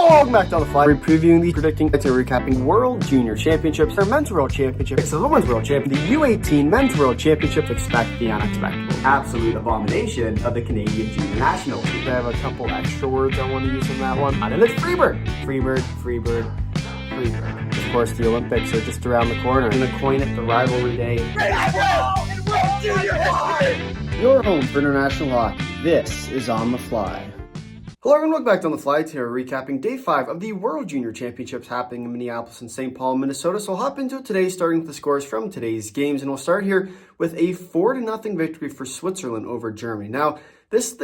Welcome back to On The Fly. We're previewing the predicting and recapping World Junior Championships, our Men's World Championships, the Women's World Championship, the U18 Men's World Championship. Expect the unexpected. Absolute abomination of the Canadian Junior Nationals. I have a couple extra words I want to use in that one. And it's Freebird. Freebird, Freebird, Freebird. Of course, the Olympics are just around the corner. I'm going to coin it the rivalry day. World Junior history! Your home for international hockey. This is On The Fly. Hello everyone, welcome back to On The Fly. Today we're recapping Day 5 of the World Junior Championships happening in Minneapolis and St. Paul, Minnesota. So we'll hop into it today, starting with the scores from today's games. And we'll start here with a 4-0 victory for Switzerland over Germany. Now, this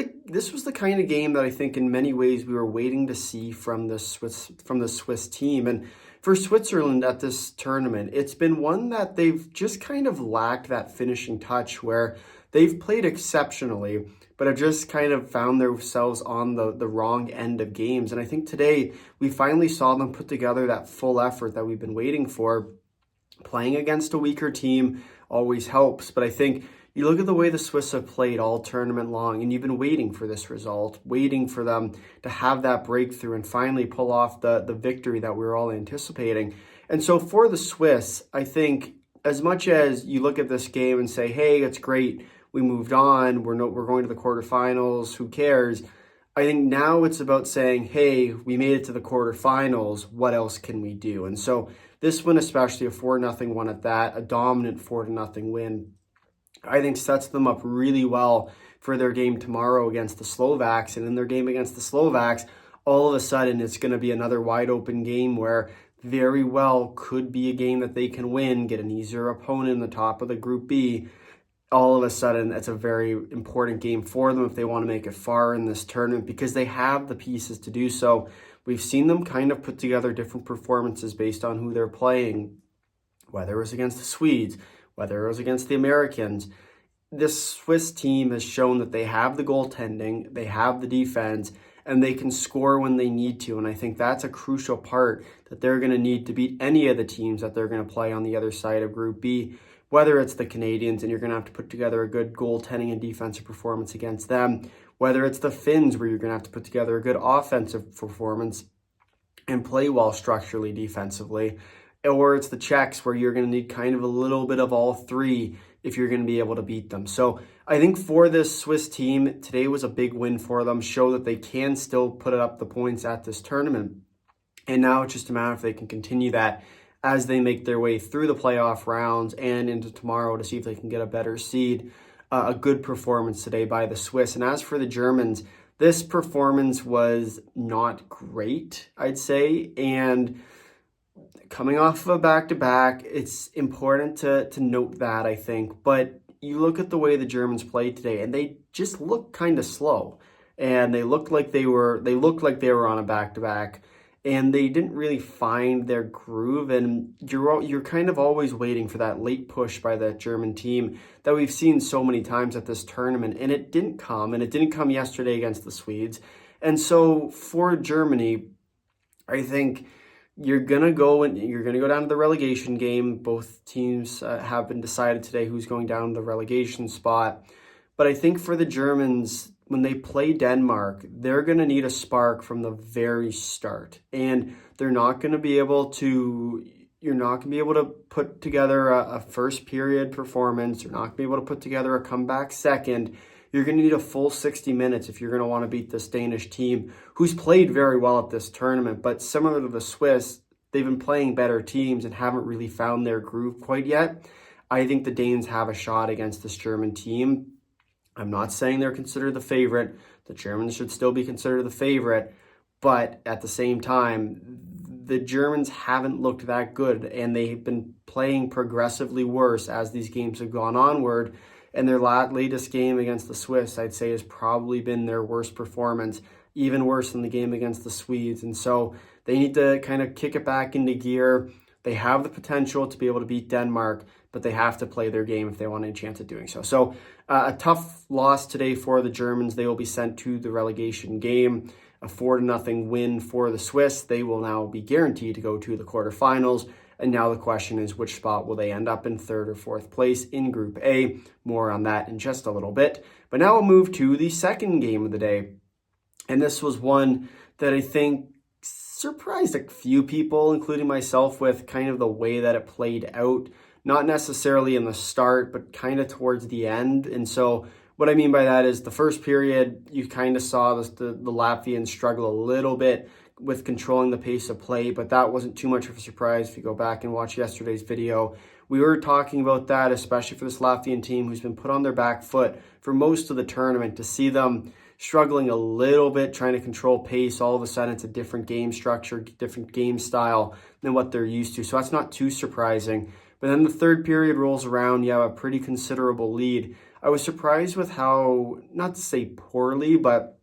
was the kind of game that I think in many ways we were waiting to see from the Swiss team. And for Switzerland at this tournament, it's been one that they've just kind of lacked that finishing touch where they've played exceptionally, but have just kind of found themselves on the wrong end of games. And I think today we finally saw them put together that full effort that we've been waiting for. Playing against a weaker team always helps, but I think you look at the way the Swiss have played all tournament long, and you've been waiting for this result, waiting for them to have that breakthrough and finally pull off the victory that we were all anticipating. And so for the Swiss, I think as much as you look at this game and say, hey, it's great, we moved on, we're going to the quarterfinals, who cares? I think now it's about saying, hey, we made it to the quarterfinals, what else can we do? And so this one, especially a 4-0 one at that, a dominant 4-0 win, I think sets them up really well for their game tomorrow against the Slovaks. And in their game against the Slovaks, all of a sudden it's going to be another wide open game where very well could be a game that they can win, get an easier opponent in the top of the Group B. All of a sudden, it's a very important game for them if they want to make it far in this tournament because they have the pieces to do so. We've seen them kind of put together different performances based on who they're playing, whether it was against the Swedes, whether it was against the Americans. This Swiss team has shown that they have the goaltending, they have the defense, and they can score when they need to. And I think that's a crucial part that they're going to need to beat any of the teams that they're going to play on the other side of Group B. Whether it's the Canadians and you're going to have to put together a good goaltending and defensive performance against them, whether it's the Finns where you're going to have to put together a good offensive performance and play well structurally defensively, or it's the Czechs where you're going to need kind of a little bit of all three if you're going to be able to beat them. So I think for this Swiss team, today was a big win for them, show that they can still put up the points at this tournament. And now it's just a matter if they can continue that as they make their way through the playoff rounds and into tomorrow to see if they can get a better seed. A good performance today by the Swiss. And as for the Germans, this performance was not great, I'd say. And coming off of a back-to-back, it's important to note that, I think. But you look at the way the Germans played today, and they just looked kind of slow. And they looked like they were on a back-to-back. And they didn't really find their groove, and you're kind of always waiting for that late push by that German team that we've seen so many times at this tournament, and it didn't come, and it didn't come yesterday against the Swedes. And so for Germany, I think you're gonna go down to the relegation game. Both teams have been decided today who's going down to the relegation spot, but I think for the Germans, when they play Denmark, they're going to need a spark from the very start. And you're not going to be able to put together a first period performance. You're not going to be able to put together a comeback second. You're going to need a full 60 minutes if you're going to want to beat this Danish team, who's played very well at this tournament. But similar to the Swiss, they've been playing better teams and haven't really found their groove quite yet. I think the Danes have a shot against this German team. I'm not saying they're considered the favorite. The Germans should still be considered the favorite. But at the same time, the Germans haven't looked that good, and they've been playing progressively worse as these games have gone onward. And their latest game against the Swiss, I'd say, has probably been their worst performance, even worse than the game against the Swedes. And so they need to kind of kick it back into gear. They have the potential to be able to beat Denmark, but they have to play their game if they want any chance of doing so. So a tough loss today for the Germans. They will be sent to the relegation game. A 4-0 win for the Swiss. They will now be guaranteed to go to the quarterfinals. And now the question is, which spot will they end up in, third or fourth place in Group A? More on that in just a little bit. But now we'll move to the second game of the day. And this was one that I think surprised a few people, including myself, with kind of the way that it played out. Not necessarily in the start, but kind of towards the end. And so what I mean by that is the first period, you kind of saw the Latvians struggle a little bit with controlling the pace of play, but that wasn't too much of a surprise if you go back and watch yesterday's video. We were talking about that, especially for this Latvian team who's been put on their back foot for most of the tournament. To see them struggling a little bit, trying to control pace, all of a sudden it's a different game structure, different game style than what they're used to. So that's not too surprising. But then the third period rolls around, you have a pretty considerable lead. I was surprised with how, not to say poorly, but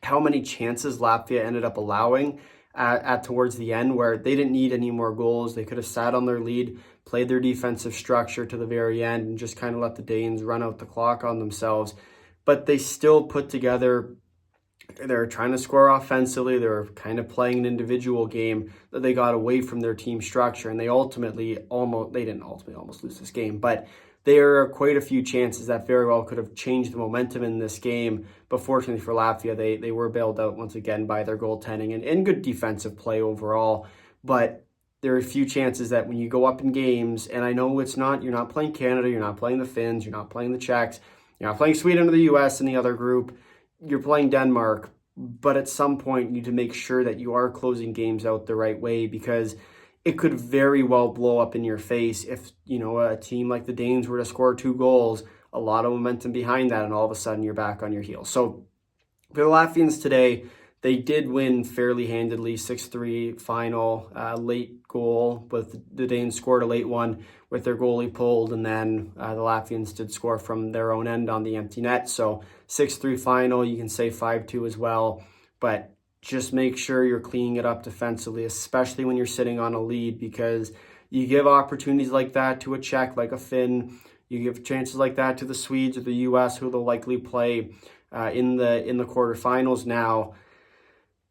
how many chances Latvia ended up allowing at towards the end, where they didn't need any more goals. They could have sat on their lead, played their defensive structure to the very end, and just kind of let the Danes run out the clock on themselves. But they still put together, they're trying to score offensively. They're kind of playing an individual game that they got away from their team structure. And they didn't ultimately almost lose this game, but there are quite a few chances that very well could have changed the momentum in this game. But fortunately for Latvia, they were bailed out once again by their goaltending and good defensive play overall. But there are a few chances that when you go up in games, and I know you're not playing Canada, you're not playing the Finns, you're not playing the Czechs, you're not playing Sweden or the US in the other group, you're playing Denmark, but at some point you need to make sure that you are closing games out the right way, because it could very well blow up in your face if, a team like the Danes were to score 2 goals, a lot of momentum behind that, and all of a sudden you're back on your heels. So for the Latvians today, they did win fairly handedly, 6-3 final, late goal, but the Danes scored a late one with their goalie pulled, and then the Latvians did score from their own end on the empty net. So 6-3 final, you can say 5-2 as well, but just make sure you're cleaning it up defensively, especially when you're sitting on a lead, because you give opportunities like that to a Czech, like a Finn, you give chances like that to the Swedes or the US, who they'll likely play in the quarterfinals now.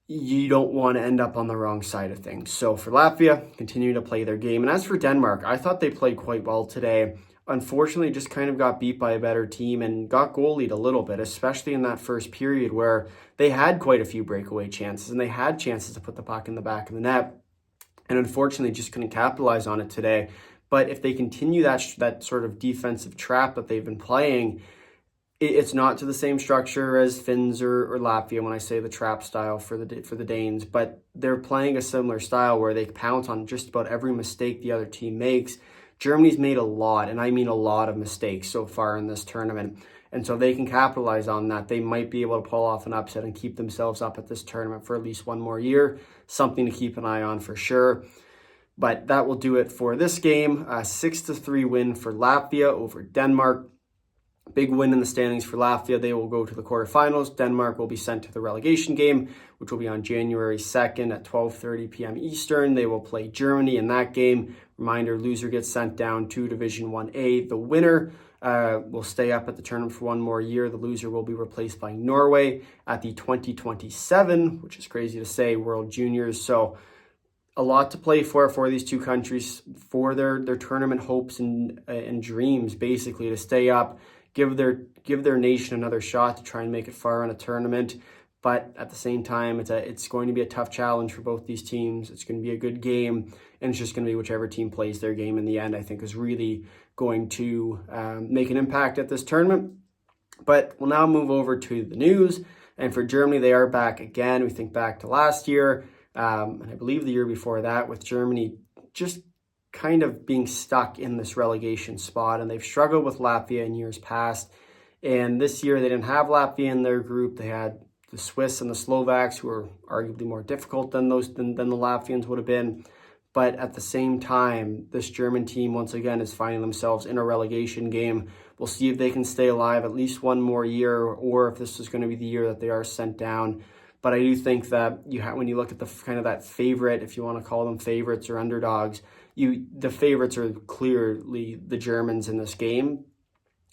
You don't want to end up on the wrong side of things. So for Latvia, continue to play their game. And as for Denmark, I thought they played quite well today. Unfortunately, just kind of got beat by a better team and got goalied a little bit, especially in that first period where they had quite a few breakaway chances and they had chances to put the puck in the back of the net. And unfortunately, just couldn't capitalize on it today. But if they continue that sort of defensive trap that they've been playing, it's not to the same structure as Finns or Latvia when I say the trap style for the Danes, but they're playing a similar style where they pounce on just about every mistake the other team makes. Germany's made a lot, and I mean a lot of mistakes so far in this tournament. And so they can capitalize on that. They might be able to pull off an upset and keep themselves up at this tournament for at least one more year. Something to keep an eye on for sure. But that will do it for this game. 6-3 win for Latvia over Denmark. Big win in the standings for Latvia. They will go to the quarterfinals. Denmark will be sent to the relegation game, which will be on January 2nd at 12:30 p.m. Eastern. They will play Germany in that game. Reminder, loser gets sent down to Division 1A. The winner will stay up at the tournament for one more year. The loser will be replaced by Norway at the 2027, which is crazy to say, World Juniors. So a lot to play for these two countries, for their tournament hopes and dreams, basically, to stay up. Give their nation another shot to try and make it far in a tournament. But at the same time, it's going to be a tough challenge for both these teams. It's going to be a good game, and it's just going to be whichever team plays their game in the end, I think, is really going to make an impact at this tournament. But we'll now move over to the news. And for Germany, they are back again. We think back to last year, and I believe the year before that, with Germany just kind of being stuck in this relegation spot, and they've struggled with Latvia in years past. And this year they didn't have Latvia in their group. They had the Swiss and the Slovaks, who are arguably more difficult than the Latvians would have been. But at the same time, this German team once again is finding themselves in a relegation game. We'll see if they can stay alive at least one more year, or if this is going to be the year that they are sent down. But I do think that when you look at the kind of that favorite, if you want to call them favorites or underdogs, the favorites are clearly the Germans in this game.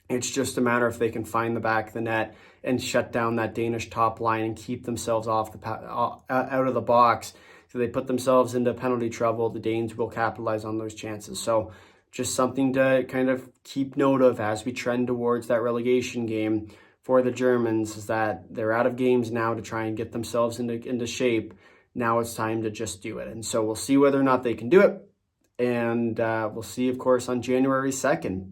It's just a matter if they can find the back of the net and shut down that Danish top line and keep themselves out of the box. So they put themselves into penalty trouble. The Danes will capitalize on those chances. So just something to kind of keep note of as we trend towards that relegation game for the Germans, is that they're out of games now to try and get themselves into shape. Now it's time to just do it. And so we'll see whether or not they can do it. And we'll see, of course, on January 2nd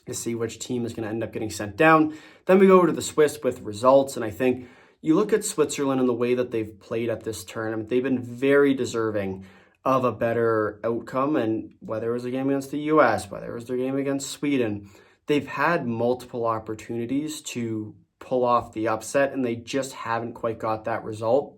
to see which team is going to end up getting sent down. Then we go over to the Swiss with results. And I think you look at Switzerland and the way that they've played at this tournament, they've been very deserving of a better outcome. And whether it was a game against the US, whether it was their game against Sweden, they've had multiple opportunities to pull off the upset, and they just haven't quite got that result.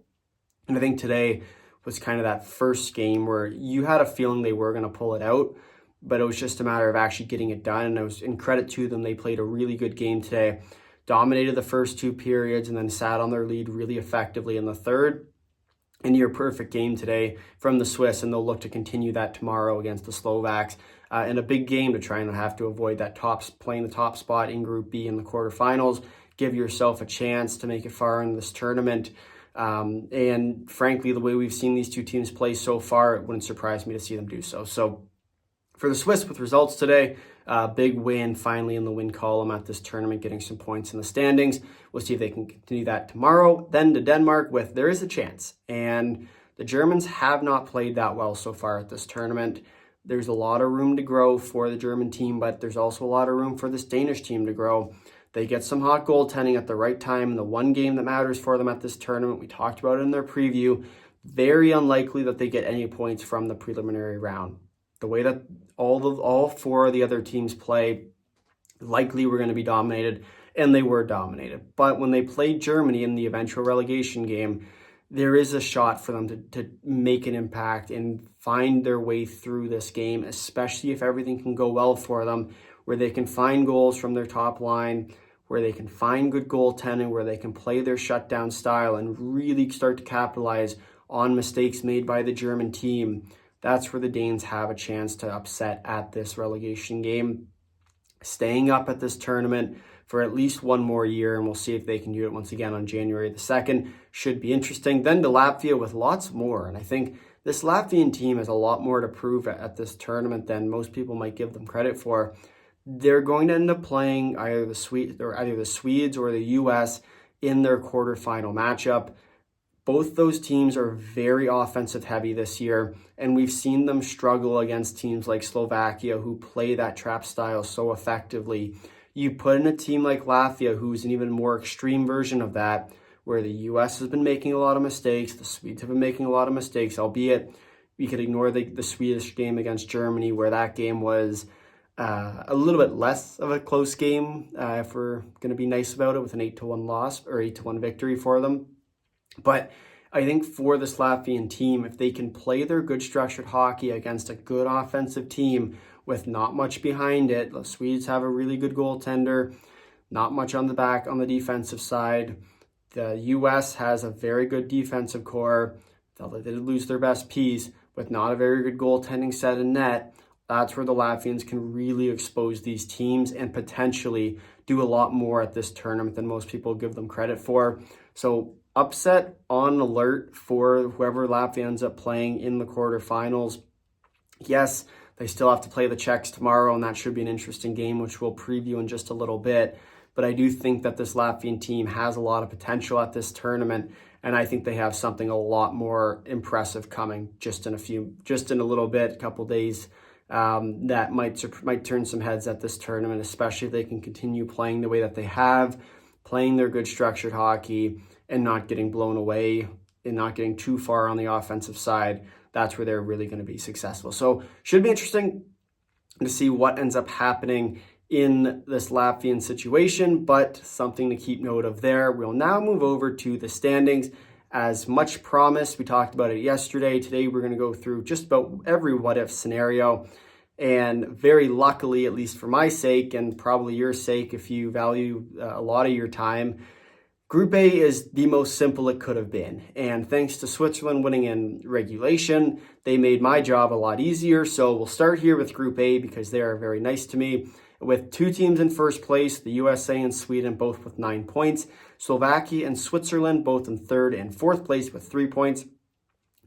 And I think today was kind of that first game where you had a feeling they were going to pull it out, but it was just a matter of actually getting it done. And it was in credit to them. They played a really good game today, dominated the first 2 periods, and then sat on their lead really effectively in the third. A near perfect game today from the Swiss, and they'll look to continue that tomorrow against the Slovaks in a big game to try and have to avoid that playing the top spot in Group B in the quarterfinals. Give yourself a chance to make it far in this tournament. And frankly, the way we've seen these two teams play so far, it wouldn't surprise me to see them do so. So for the Swiss with results today, big win finally in the win column at this tournament, getting some points in the standings. We'll see if they can continue that tomorrow. Then to Denmark with there is a chance. And the Germans have not played that well so far at this tournament. There's a lot of room to grow for the German team, but there's also a lot of room for this Danish team to grow. They get some hot goaltending at the right time in the one game that matters for them at this tournament. We talked about it in their preview. Very unlikely that they get any points from the preliminary round. The way that all 4 of the other teams play, likely we're going to be dominated, and they were dominated. But when they played Germany in the eventual relegation game, there is a shot for them to make an impact and find their way through this game, especially if everything can go well for them, where they can find goals from their top line, where they can find good goaltending, where they can play their shutdown style and really start to capitalize on mistakes made by the German team. That's where the Danes have a chance to upset at this relegation game, staying up at this tournament for at least one more year, and we'll see if they can do it once again on January the 2nd. Should be interesting. Then to Latvia with lots more, and I think this Latvian team has a lot more to prove at this tournament than most people might give them credit for. They're going to end up playing either the Swedes or the US in their quarterfinal matchup. Both those teams are very offensive heavy this year, and we've seen them struggle against teams like Slovakia who play that trap style so effectively. You put in a team like Latvia, who's an even more extreme version of that, where the US has been making a lot of mistakes, the Swedes have been making a lot of mistakes, albeit we could ignore the Swedish game against Germany, where that game was a little bit less of a close game, if we're going to be nice about it, with an 8-1 loss or 8-1 victory for them. But I think for this Latvian team, if they can play their good structured hockey against a good offensive team with not much behind it, the Swedes have a really good goaltender, not much on the defensive side. The US has a very good defensive core. They did lose their best piece with not a very good goaltending set in net. That's where the Latvians can really expose these teams and potentially do a lot more at this tournament than most people give them credit for. So upset on alert for whoever Latvia ends up playing in the quarterfinals. Yes, they still have to play the Czechs tomorrow, and that should be an interesting game, which we'll preview in just a little bit. But I do think that this Latvian team has a lot of potential at this tournament, and I think they have something a lot more impressive coming just in a little bit, a couple days. That might turn some heads at this tournament, especially if they can continue playing the way that they have, playing their good structured hockey and not getting blown away and not getting too far on the offensive side. That's where they're really going to be successful. So should be interesting to see what ends up happening in this Latvian situation, but something to keep note of there. We'll now move over to the standings. As much promised, we talked about it yesterday. Today, we're going to go through just about every what-if scenario. And very luckily, at least for my sake, and probably your sake if you value a lot of your time, Group A is the most simple it could have been. And thanks to Switzerland winning in regulation, they made my job a lot easier. So we'll start here with Group A because they are very nice to me. With 2 teams in first place, the USA and Sweden both with 9 points. Slovakia and Switzerland both in third and fourth place with 3 points.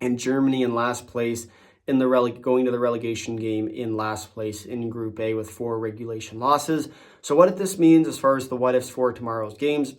And Germany in last place in the going to the relegation game in last place in Group A with 4 regulation losses. So what this means as far as the what-ifs for tomorrow's games,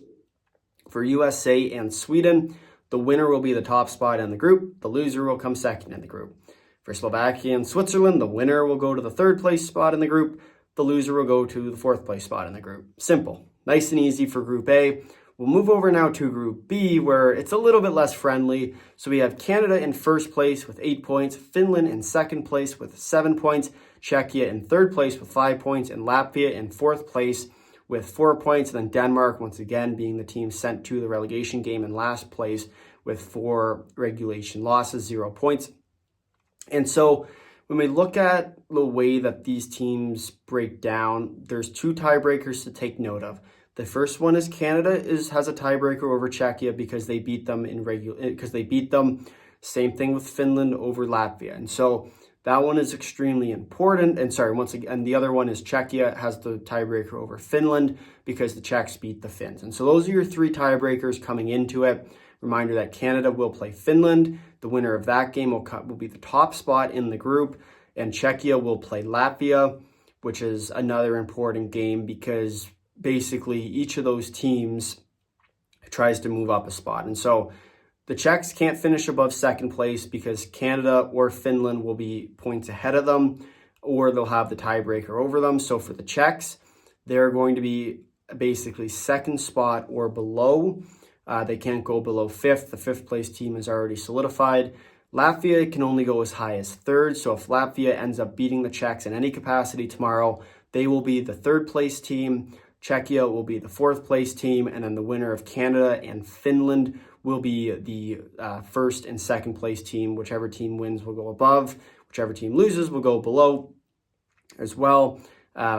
for USA and Sweden, The winner will be the top spot in the group. The loser will come second in the group. For Slovakia and Switzerland, the winner will go to the third place spot in the group. The loser will go to the fourth place spot in the group. Simple. Nice and easy for Group A. We'll move over now to Group B, where it's a little bit less friendly. So we have Canada in first place with 8 points, Finland in second place with 7 points, Czechia in third place with 5 points, and Latvia in fourth place with 4 points. And then Denmark, once again, being the team sent to the relegation game in last place with 4 regulation losses, 0 points. And so when we look at the way that these teams break down, there's 2 tiebreakers to take note of. The first one is Canada has a tiebreaker over Czechia because they beat them Same thing with Finland over Latvia. And so that one is extremely important. And once again, the other one is Czechia has the tiebreaker over Finland because the Czechs beat the Finns. And so those are your 3 tiebreakers coming into it. Reminder that Canada will play Finland. The winner of that game will be the top spot in the group. And Czechia will play Latvia, which is another important game because basically each of those teams tries to move up a spot. And so the Czechs can't finish above second place because Canada or Finland will be points ahead of them, or they'll have the tiebreaker over them. So for the Czechs, they're going to be basically second spot or below. They can't go below fifth. The fifth place team is already solidified. Latvia can only go as high as third. So if Latvia ends up beating the Czechs in any capacity tomorrow, they will be the third place team. Czechia will be the fourth place team, and then the winner of Canada and Finland will be the first and second place team. Whichever team wins will go above. Whichever team loses will go below as well.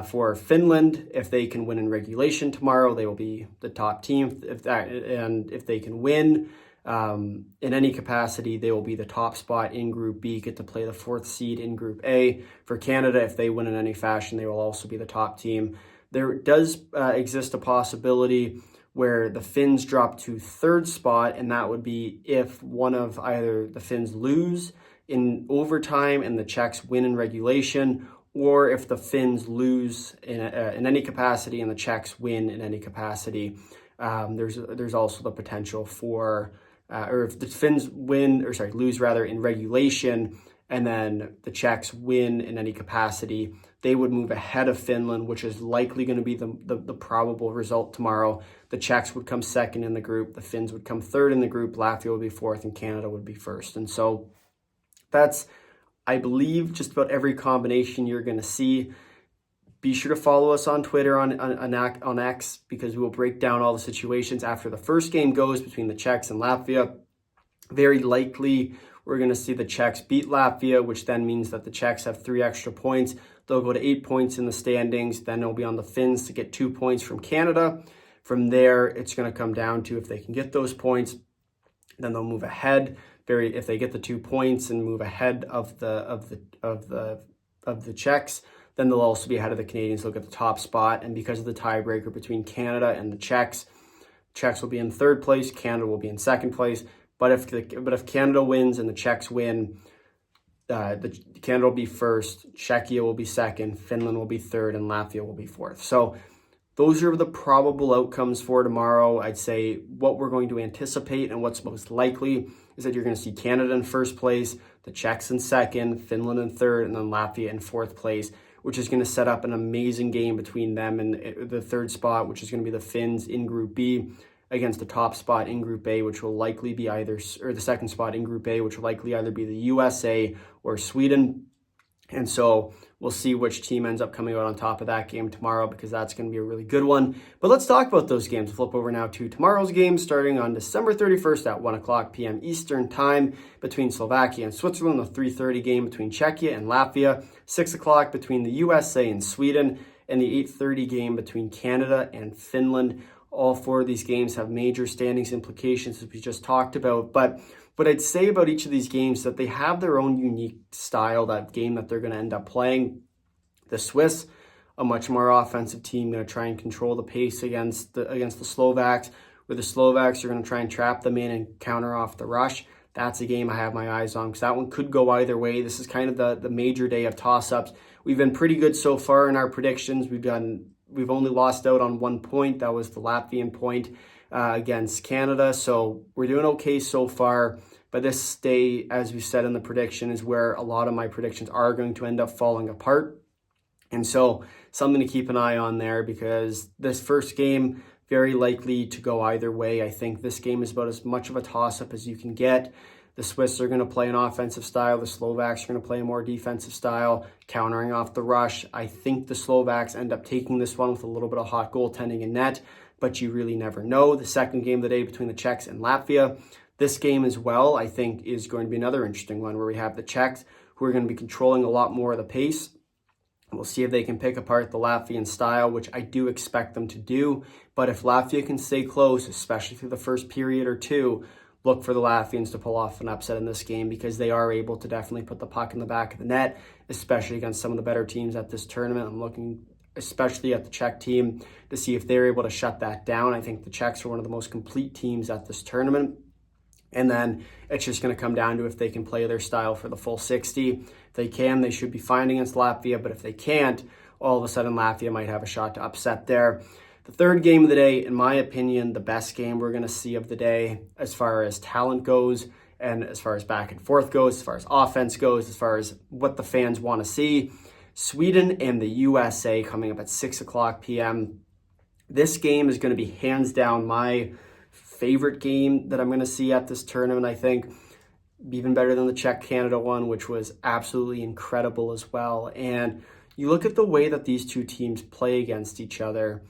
For Finland, if they can win in regulation tomorrow, they will be the top team. If they can win in any capacity, they will be the top spot in Group B, get to play the 4th seed in Group A. For Canada, if they win in any fashion, they will also be the top team. There does exist a possibility where the Finns drop to 3rd spot, and that would be if one of either the Finns lose in overtime and the Czechs win in regulation, or if the Finns lose in any capacity and the Czechs win in any capacity. There's also the potential for, or if the Finns lose in regulation, and then the Czechs win in any capacity, they would move ahead of Finland, which is likely going to be the probable result tomorrow. The Czechs would come second in the group, the Finns would come third in the group, Latvia would be fourth, and Canada would be first. And so that's, I believe, just about every combination you're going to see. Be sure to follow us on Twitter, on X, because we will break down all the situations after the first game goes between the Czechs and Latvia. Very likely, we're going to see the Czechs beat Latvia, which then means that the Czechs have 3 extra points. They'll go to 8 points in the standings. Then it'll be on the Finns to get 2 points from Canada. From there, it's going to come down to if they can get those points, then they'll move ahead. If they get the 2 points and move ahead of the Czechs, then they'll also be ahead of the Canadians. They'll get the top spot, and because of the tiebreaker between Canada and the Czechs will be in 3rd place. Canada will be in 2nd place. But if Canada wins and the Czechs win, Canada will be first, Czechia will be second, Finland will be third, and Latvia will be fourth. So those are the probable outcomes for tomorrow. I'd say what we're going to anticipate and what's most likely is that you're going to see Canada in first place, the Czechs in second, Finland in third, and then Latvia in fourth place, which is going to set up an amazing game between them and the third spot, which is going to be the Finns in Group B against the top spot in Group A, which will likely be the second spot in Group A, which will likely either be the USA or Sweden. And so we'll see which team ends up coming out on top of that game tomorrow, because that's going to be a really good one. But let's talk about those games. Flip over now to tomorrow's game, starting on December 31st at 1:00 p.m. Eastern Time between Slovakia and Switzerland, the 3:30 game between Czechia and Latvia, 6:00 between the USA and Sweden, and the 8:30 game between Canada and Finland. All 4 of these games have major standings implications, as we just talked about. But what I'd say about each of these games is that they have their own unique style, that game that they're going to end up playing. The Swiss, a much more offensive team, going to try and control the pace against the Slovaks, where the Slovaks are going to try and trap them in and counter off the rush. That's a game I have my eyes on, because that one could go either way. This is kind of the major day of toss-ups. We've been pretty good so far in our predictions. We've only lost out on 1 point. That was the Latvian point. against Canada. So we're doing okay so far. But this day, as we said in the prediction, is where a lot of my predictions are going to end up falling apart. And so something to keep an eye on there, because this first game, very likely to go either way. I think this game is about as much of a toss-up as you can get. The Swiss are going to play an offensive style. The Slovaks are going to play a more defensive style, countering off the rush. I think the Slovaks end up taking this one with a little bit of hot goaltending in net, but you really never know. The second game of the day between the Czechs and Latvia. This game as well, I think, is going to be another interesting one where we have the Czechs who are going to be controlling a lot more of the pace. We'll see if they can pick apart the Latvian style, which I do expect them to do. But if Latvia can stay close, especially through the first period or two, look for the Latvians to pull off an upset in this game, because they are able to definitely put the puck in the back of the net, especially against some of the better teams at this tournament. I'm looking especially at the Czech team to see if they're able to shut that down. I think the Czechs are one of the most complete teams at this tournament. And then it's just going to come down to if they can play their style for the full 60. If they can, they should be fine against Latvia. But if they can't, all of a sudden Latvia might have a shot to upset there. The third game of the day, in my opinion, the best game we're going to see of the day as far as talent goes, and as far as back and forth goes, as far as offense goes, as far as what the fans want to see. Sweden and the USA coming up at 6 o'clock p.m. This game is going to be hands down my favorite game that I'm going to see at this tournament. I think even better than the Czech-Canada one, which was absolutely incredible as well. And you look at the way that these two teams play against each other,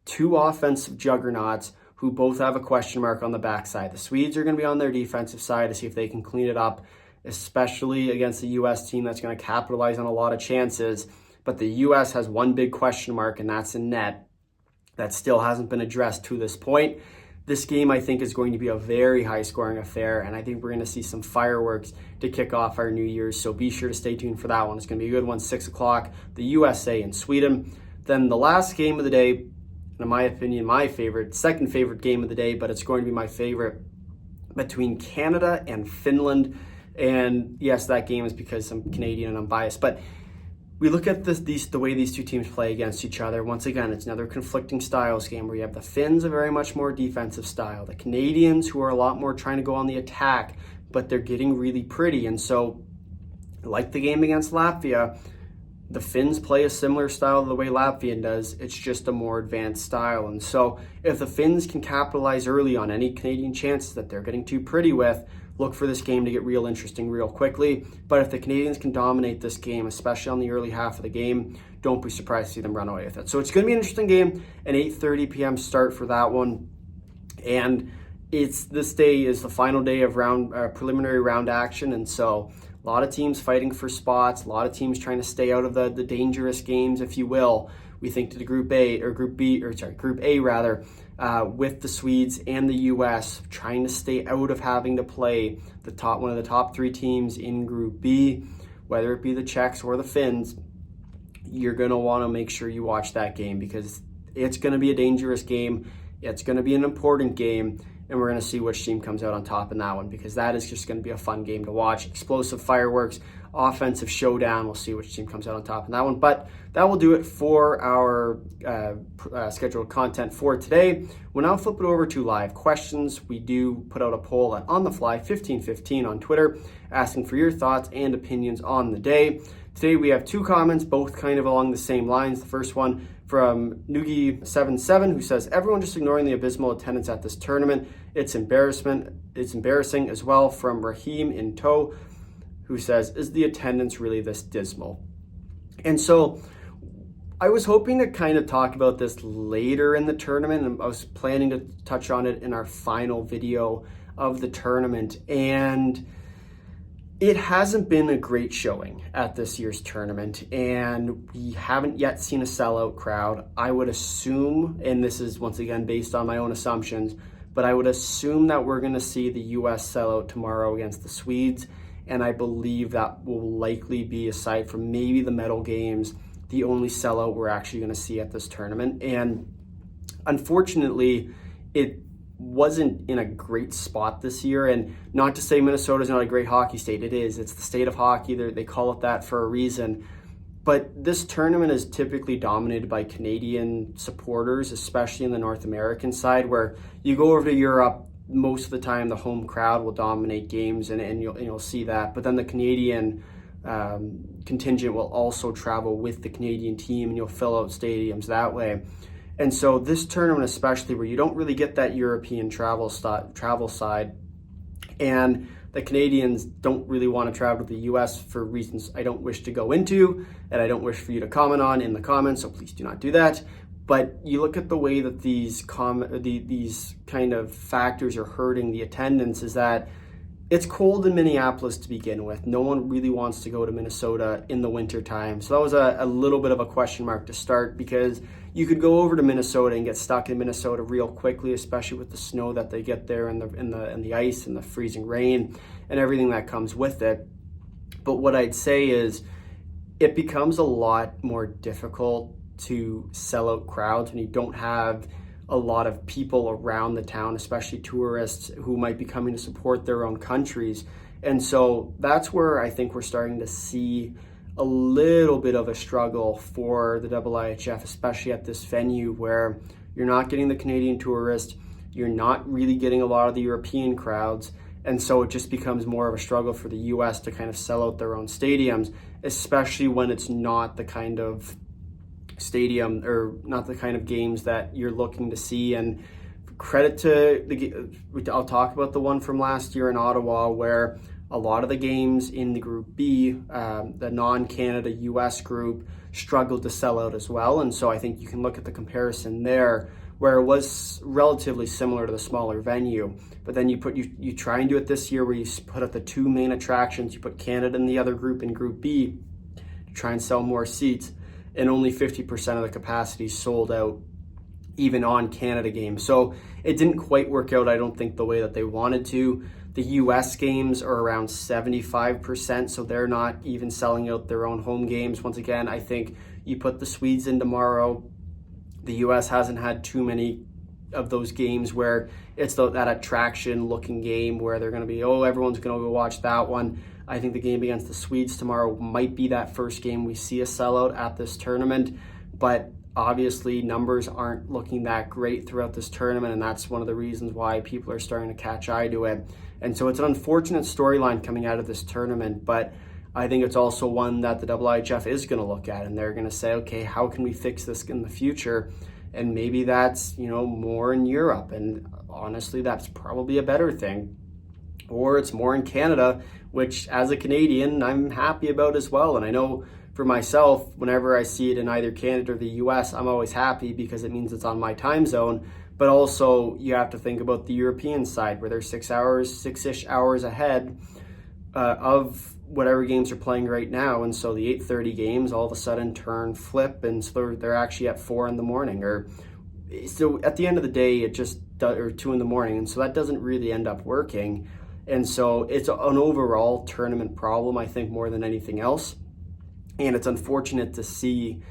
two offensive juggernauts who both have a question mark on the backside. The Swedes are going to be on their defensive side to see if they can clean it up, especially against the U.S. team that's going to capitalize on a lot of chances. But the U.S. has one big question mark, and that's in net. That still hasn't been addressed to this point. This game, I think, is going to be a very high-scoring affair, and I think we're going to see some fireworks to kick off our New Year's, so be sure to stay tuned for that one. It's going to be a good one, 6 o'clock, the USA and Sweden. Then the last game of the day, in my opinion, my favorite, second favorite game of the day, but it's going to be my favorite, between Canada and Finland. And yes, that game is because I'm Canadian and I'm biased, but we look at the way these two teams play against each other. Once again, it's another conflicting styles game where you have the Finns, a very much more defensive style. The Canadians, who are a lot more trying to go on the attack, but they're getting really pretty. And so, like the game against Latvia, the Finns play a similar style to the way Latvian does. It's just a more advanced style. And so, if the Finns can capitalize early on any Canadian chances that they're getting too pretty with, look for this game to get real interesting real quickly. But if the Canadians can dominate this game, especially on the early half of the game, don't be surprised to see them run away with it. So it's going to be an interesting game, an 8:30 p.m. start for that one. And this day is the final day of preliminary round action. And so a lot of teams fighting for spots, a lot of teams trying to stay out of the dangerous games, if you will. We think to the Group A rather, with the Swedes and the U.S. trying to stay out of having to play one of the top three teams in Group B, whether it be the Czechs or the Finns. You're going to want to make sure you watch that game, because it's going to be a dangerous game. It's going to be an important game, and we're going to see which team comes out on top in that one, because that is just going to be a fun game to watch. Explosive fireworks, offensive showdown. We'll see which team comes out on top in that one. But that will do it for our scheduled content for today. We'll now flip it over to live questions. We do put out a poll at On The Fly 1515 on Twitter, asking for your thoughts and opinions on the day. Today we have two comments, both kind of along the same lines. The first one from Noogie77, who says, everyone just ignoring the abysmal attendance at this tournament. It's embarrassing as well. From Raheem in tow, who says, is the attendance really this dismal? And so I was hoping to kind of talk about this later in the tournament, and I was planning to touch on it in our final video of the tournament. And it hasn't been a great showing at this year's tournament, and we haven't yet seen a sellout crowd. I would assume, and this is once again based on my own assumptions, but I would assume that we're going to see the U.S. sellout tomorrow against the Swedes, and I believe that will likely be, aside from maybe the medal games, the only sellout we're actually going to see at this tournament. And unfortunately, it wasn't in a great spot this year. And not to say Minnesota's not a great hockey state. It is. It's the state of hockey. They call it that for a reason. But this tournament is typically dominated by Canadian supporters, especially in the North American side, where you go over to Europe, most of the time the home crowd will dominate games, and you'll see that. But then the Canadian contingent will also travel with the Canadian team, and you'll fill out stadiums that way. And so this tournament, especially where you don't really get that European travel side, and the Canadians don't really want to travel to the US for reasons I don't wish to go into, and I don't wish for you to comment on in the comments, so please do not do that. But you look at the way that these kind of factors are hurting the attendance, is that it's cold in Minneapolis to begin with. No one really wants to go to Minnesota in the winter time. So that was a little bit of a question mark to start, because you could go over to Minnesota and get stuck in Minnesota real quickly, especially with the snow that they get there, and the ice and the freezing rain and everything that comes with it. But what I'd say is it becomes a lot more difficult to sell out crowds when you don't have a lot of people around the town, especially tourists who might be coming to support their own countries. And so that's where I think we're starting to see a little bit of a struggle for the IIHF, especially at this venue, where you're not getting the Canadian tourist, you're not really getting a lot of the European crowds, and so it just becomes more of a struggle for the US to kind of sell out their own stadiums, especially when it's not the kind of stadium or not the kind of games that you're looking to see. And credit to I'll talk about the one from last year in Ottawa, where a lot of the games in the Group B, the non-Canada US group, struggled to sell out as well. And so I think you can look at the comparison there, where it was relatively similar to the smaller venue. But then you try and do it this year, where you put up the two main attractions, you put Canada in the other group in Group B to try and sell more seats, and only 50% of the capacity sold out, even on Canada games. So it didn't quite work out, I don't think, the way that they wanted to. The US games are around 75%, so they're not even selling out their own home games. Once again, I think you put the Swedes in tomorrow, the US hasn't had too many of those games where it's that attraction looking game where they're going to be, oh, everyone's going to go watch that one. I think the game against the Swedes tomorrow might be that first game we see a sellout at this tournament, but obviously numbers aren't looking that great throughout this tournament, and that's one of the reasons why people are starting to catch eye to it. And so it's an unfortunate storyline coming out of this tournament, but I think it's also one that the IIHF is going to look at, and they're going to say, okay, how can we fix this in the future? And maybe that's, more in Europe, and honestly, that's probably a better thing. Or it's more in Canada, which as a Canadian, I'm happy about as well. And I know for myself, whenever I see it in either Canada or the US, I'm always happy because it means it's on my time zone. But also you have to think about the European side, where they're 6-ish hours ahead of whatever games are playing right now. And so the 8:30 games all of a sudden flip, and so they're actually at 4 in the morning, or so at the end of the day, or 2 in the morning. And so that doesn't really end up working. And so it's an overall tournament problem, I think, more than anything else. And it's unfortunate to see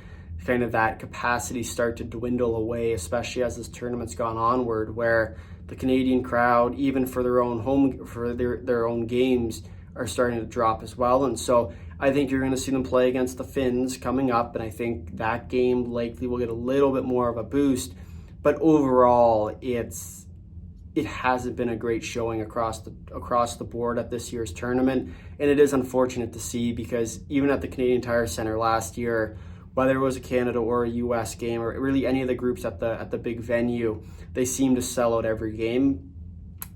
kind of that capacity start to dwindle away, especially as this tournament's gone onward, where the Canadian crowd, even for their own games, are starting to drop as well. And so I think you're going to see them play against the Finns coming up, and I think that game likely will get a little bit more of a boost. But overall, it hasn't been a great showing across the board at this year's tournament, and it is unfortunate to see, because even at the Canadian Tire Center last year, whether it was a Canada or a US game, or really any of the groups at the big venue, they seemed to sell out every game.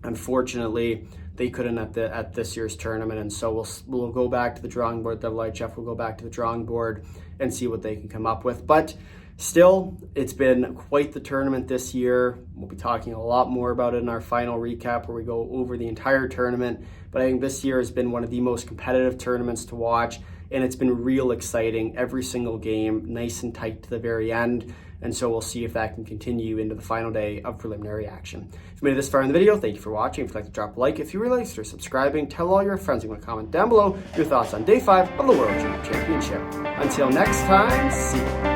Unfortunately, they couldn't at this year's tournament, and so we'll go back to the drawing board. The IIHF will go back to the drawing board and see what they can come up with. But still, it's been quite the tournament this year. We'll be talking a lot more about it in our final recap, where we go over the entire tournament. But I think this year has been one of the most competitive tournaments to watch, and it's been real exciting. Every single game, nice and tight to the very end. And so we'll see if that can continue into the final day of preliminary action. If you made it this far in the video, thank you for watching. If you'd like to drop a like, if you really like, consider subscribing. Tell all your friends. You want to comment down below your thoughts on Day 5 of the World Junior Championship. Until next time, see you.